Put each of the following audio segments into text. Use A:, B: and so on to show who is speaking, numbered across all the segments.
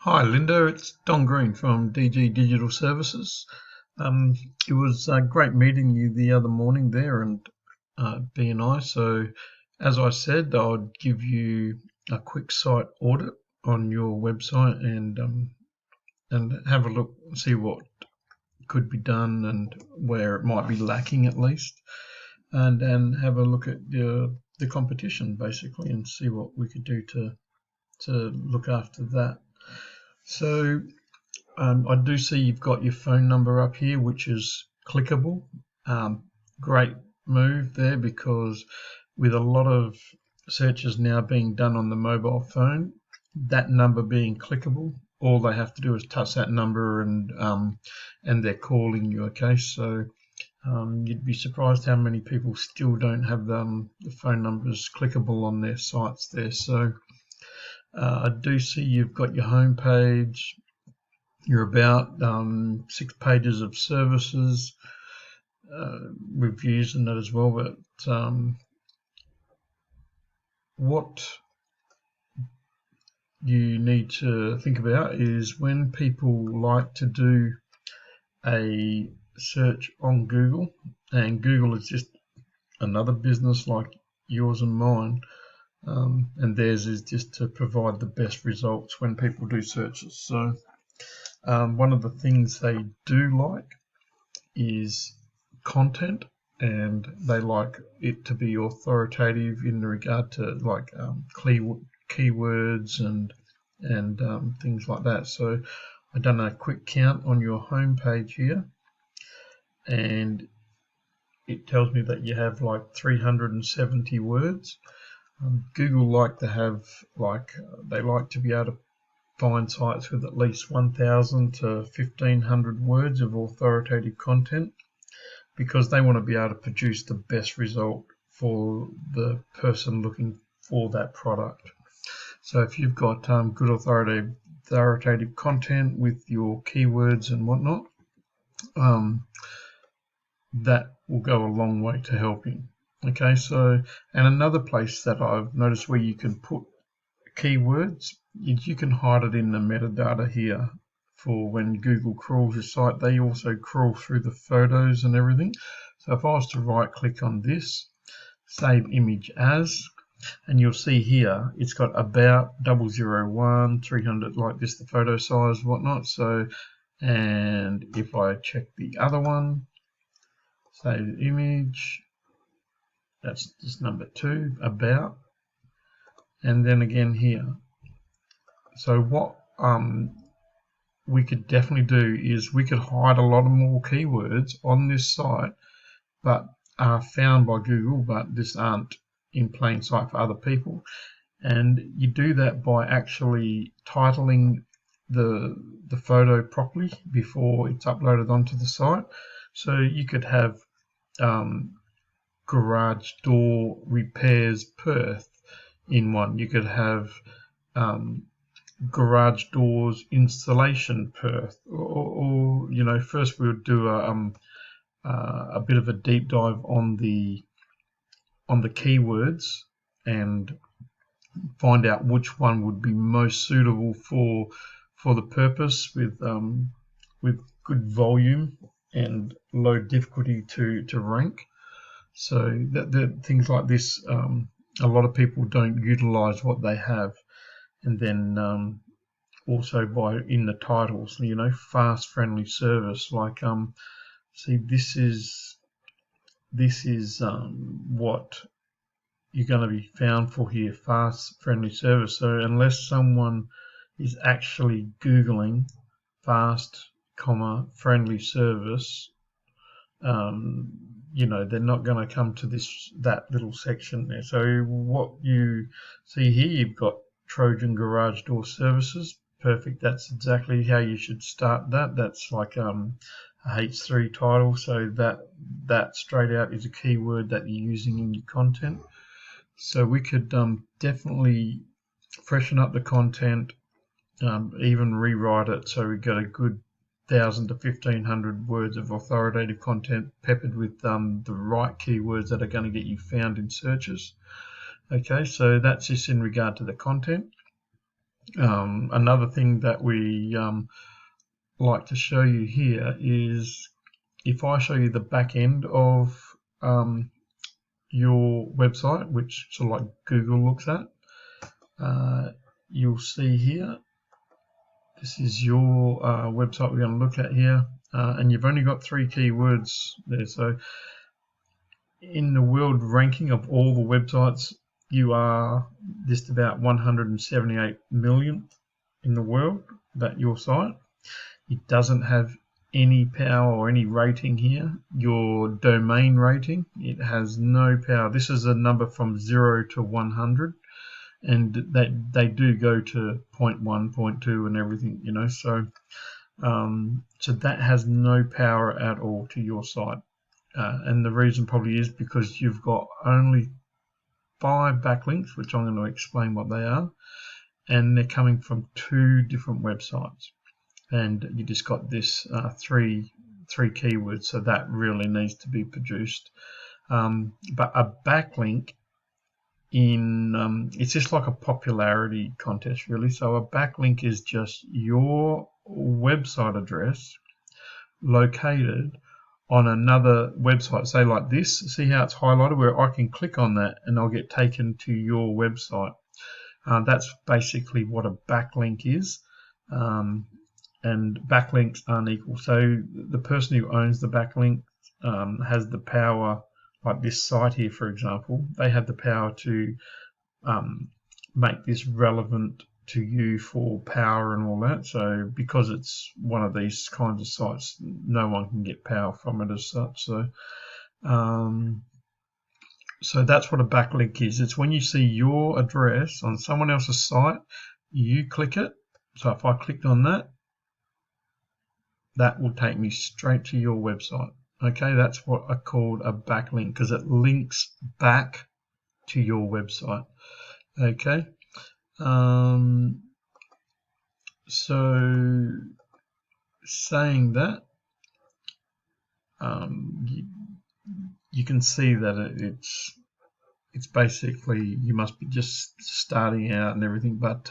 A: Hi Linda, it's Don Green from DG Digital Services. It was great meeting you the other morning there and BNI. So as I said, I'd give you a quick site audit on your website and have a look, see what could be done and where it might be lacking at least, and have a look at the competition basically and see what we could do to look after that. So I do see you've got your phone number up here, which is clickable. Great move there, because with a lot of searches now being done on the mobile phone, that number being clickable, all they have to do is touch that number and they're calling you. Okay, so you'd be surprised how many people still don't have the phone numbers clickable on their sites there. So I do see you've got your home page. You're about 6 pages of services, reviews and that as well. But what you need to think about is when people like to do a search on Google, and Google is just another business like yours and mine, and theirs is just to provide the best results when people do searches. So one of the things they do like is content, and they like it to be authoritative in regard to like keywords and things like that. So I've done a quick count on your home page here, and it tells me that you have like 370 words. Google like to have they like to be able to find sites with at least 1,000 to 1,500 words of authoritative content, because they want to be able to produce the best result for the person looking for that product. So if you've got good authoritative content with your keywords and whatnot, that will go a long way to helping. Okay, so, and another place that I've noticed where you can put keywords, you can hide it in the metadata here for when Google crawls your site. They also crawl through the photos and everything. So if I was to right click on this, save image as, and you'll see here it's got about 001 300, like this, the photo size, whatnot. So, and if I check the other one, save image, that's just number 2, about, and then again here. So what we could definitely do is we could hide a lot of more keywords on this site, but are found by Google, but just aren't in plain sight for other people. And you do that by actually titling the photo properly before it's uploaded onto the site. So you could have garage door repairs Perth in one. You could have garage doors installation Perth, or you know, first we would do a bit of a deep dive on the keywords and find out which one would be most suitable for the purpose, with good volume and low difficulty to rank. So that things like this, a lot of people don't utilize what they have. And then also in the titles, you know, fast friendly service, like see, this is what you're going to be found for here, fast friendly service. So unless someone is actually Googling fast friendly service, you know, they're not going to come to that little section there. So what you see here, you've got Trojan Garage Door Services. Perfect. That's exactly how you should start that. That's like a H3 title, so that straight out is a keyword that you're using in your content. So we could definitely freshen up the content, even rewrite it so we get a good 1,000 to 1,500 words of authoritative content peppered with the right keywords that are going to get you found in searches. Okay, so that's just in regard to the content. Another thing that we like to show you here is if I show you the back end of your website, which sort of like Google looks at, you'll see here, this is your website we're going to look at here, and you've only got 3 keywords there. So in the world ranking of all the websites, you are just about 178 millionth in the world, that your site. It doesn't have any power or any rating here. Your domain rating, it has no power. This is a number from 0 to 100, and they do go to 0.1, 0.2 and everything, you know, so so that has no power at all to your site. And the reason probably is because you've got only 5 backlinks, which I'm going to explain what they are, and they're coming from 2 different websites, and you just got this 3 keywords, so that really needs to be produced. But a backlink it's just like a popularity contest, really. So a backlink is just your website address located on another website, say like this. See how it's highlighted, where I can click on that and I'll get taken to your website. That's basically what a backlink is. And backlinks aren't equal. So the person who owns the backlink has the power, like this site here, for example, they have the power to make this relevant to you for power and all that. So because it's one of these kinds of sites, no one can get power from it as such. So so that's what a backlink is. It's when you see your address on someone else's site, you click it. So if I clicked on that, that will take me straight to your website. Okay, that's what I called a backlink, because it links back to your website. Okay, so saying that, you can see that it's basically, you must be just starting out and everything, but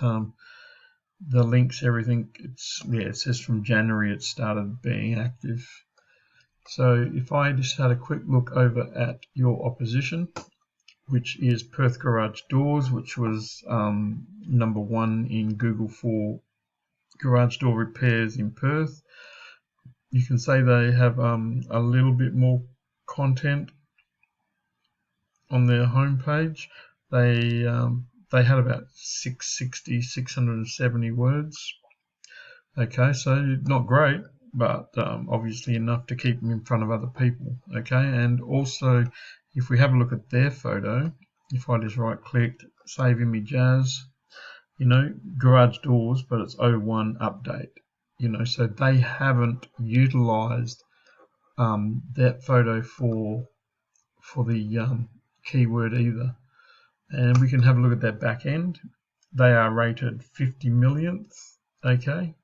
A: the links, everything, it says from January it started being active. So if I just had a quick look over at your opposition, which is Perth Garage Doors, which was number 1 in Google for garage door repairs in Perth, you can say they have a little bit more content on their homepage. They had about 670 words. Okay, so not great, but obviously enough to keep them in front of other people. Okay, and also if we have a look at their photo, if I just right clicked, save image as, you know, garage doors, but it's 01 update, you know, so they haven't utilized that photo for the keyword either. And we can have a look at their back end. They are rated 50 millionth. Okay,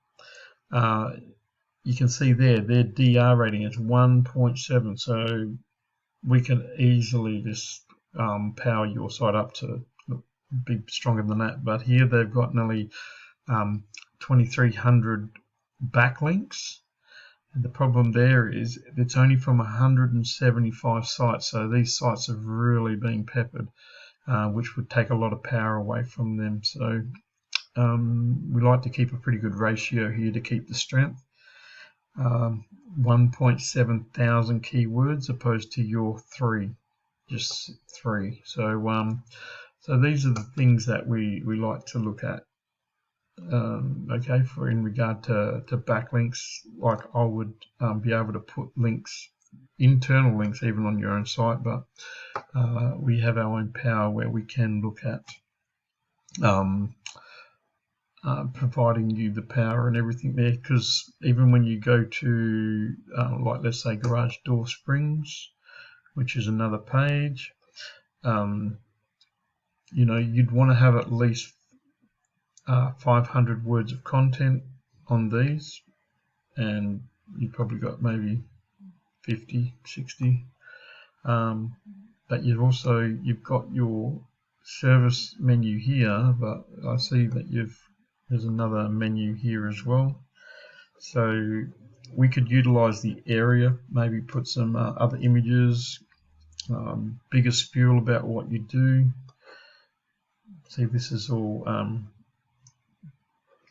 A: you can see there their DR rating is 1.7, so we can easily just power your site up to be stronger than that. But here they've got nearly 2,300 backlinks. And the problem there is it's only from 175 sites, so these sites have really been peppered, which would take a lot of power away from them. So we like to keep a pretty good ratio here to keep the strength. 1.7 thousand keywords opposed to your just 3. So so these are the things that we like to look at. Okay, for in regard to backlinks, like I would be able to put links, internal links, even on your own site, but we have our own power where we can look at providing you the power and everything there, because even when you go to like let's say Garage Door Springs, which is another page, you know, you'd want to have at least 500 words of content on these, and you've probably got maybe 50, 60, but you've got your service menu here, but I see that you've There's another menu here as well. So we could utilize the area, maybe put some other images, bigger spiel about what you do. See, this is all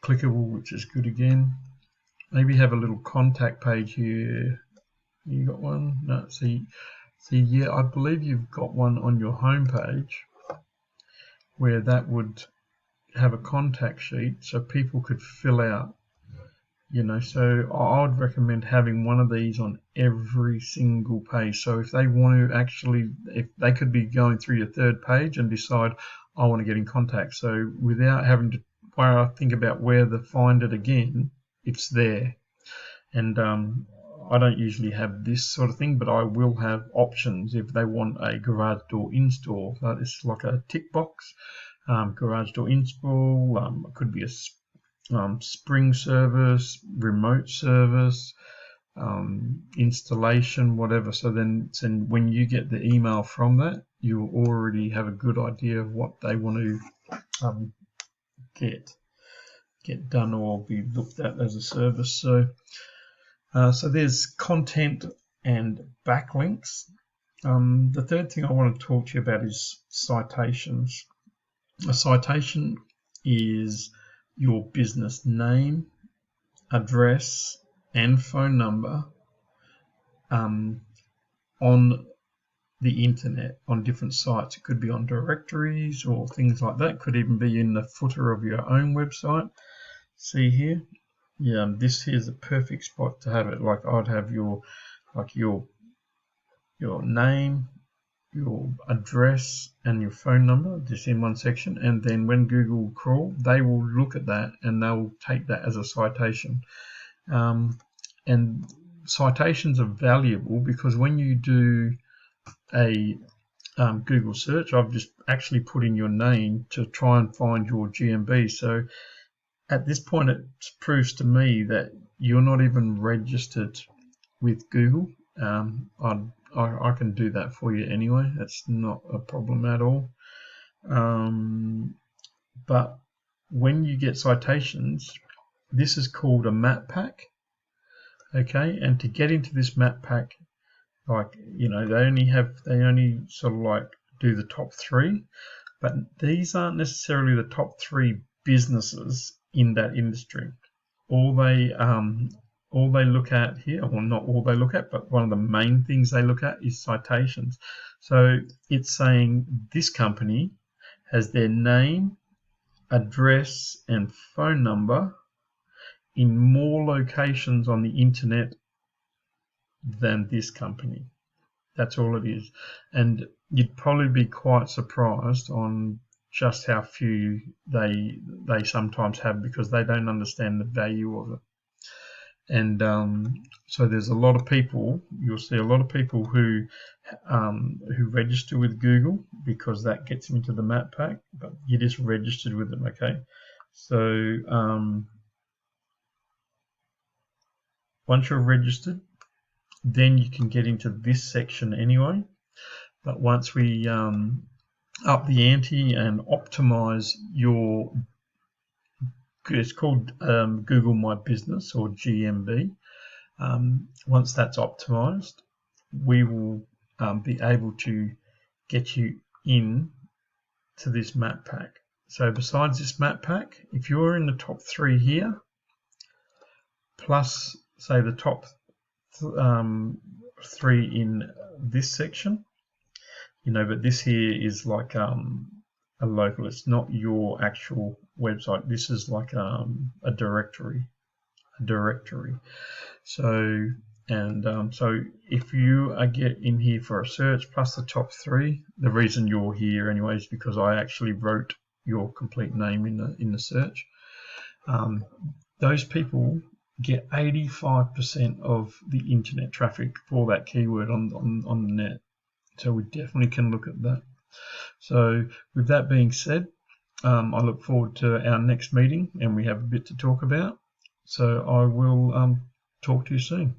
A: clickable, which is good again. Maybe have a little contact page here. You got one? No, see, yeah, I believe you've got one on your home page where that would have a contact sheet so people could fill out, you know. So I would recommend having one of these on every single page. So if they want to actually, if they could be going through your third page and decide, I want to get in contact. So without having to think about where to find it again, it's there. And I don't usually have this sort of thing, but I will have options if they want a garage door install. So it's like a tick box. Garage door install, it could be a spring service, remote service, installation, whatever. So then when you get the email from that, you'll already have a good idea of what they want to get done or be looked at as a service. So there's content and backlinks. The third thing I want to talk to you about is citations. A citation is your business name, address, and phone number on the internet, on different sites. It could be on directories or things like that. It could even be in the footer of your own website. See here? Yeah, this here's a perfect spot to have it. Like I'd have your name, your address, and your phone number just in one section, and then when Google crawl, they will look at that and they'll take that as a citation. And citations are valuable because when you do a Google search, I've just actually put in your name to try and find your GMB. So at this point, it proves to me that you're not even registered with Google. I can do that for you anyway. That's not a problem at all. But when you get citations, this is called a map pack. Okay, and to get into this map pack, like, you know, they only sort of like do the top 3, but these aren't necessarily the top 3 businesses in that industry. All they look at here, well, not all they look at, but one of the main things they look at is citations. So it's saying this company has their name, address, and phone number in more locations on the internet than this company. That's all it is. And you'd probably be quite surprised on just how few they sometimes have, because they don't understand the value of it. And so there's a lot of people, you'll see a lot of people who register with Google because that gets them into the map pack, but you just registered with them, okay? So once you're registered, then you can get into this section anyway. But once we up the ante and optimize your, it's called Google My Business, or GMB. Once that's optimized, we will be able to get you in to this map pack. So besides this map pack, if you're in the top 3 here, plus say the top 3 in this section, you know, but this here is like a local, it's not your actual website. This is like a directory. So so if you get in here for a search plus the top 3, the reason you're here anyway is because I actually wrote your complete name in the search. Those people get 85% of the internet traffic for that keyword on the net. So we definitely can look at that. So with that being said, I look forward to our next meeting and we have a bit to talk about. So I will talk to you soon.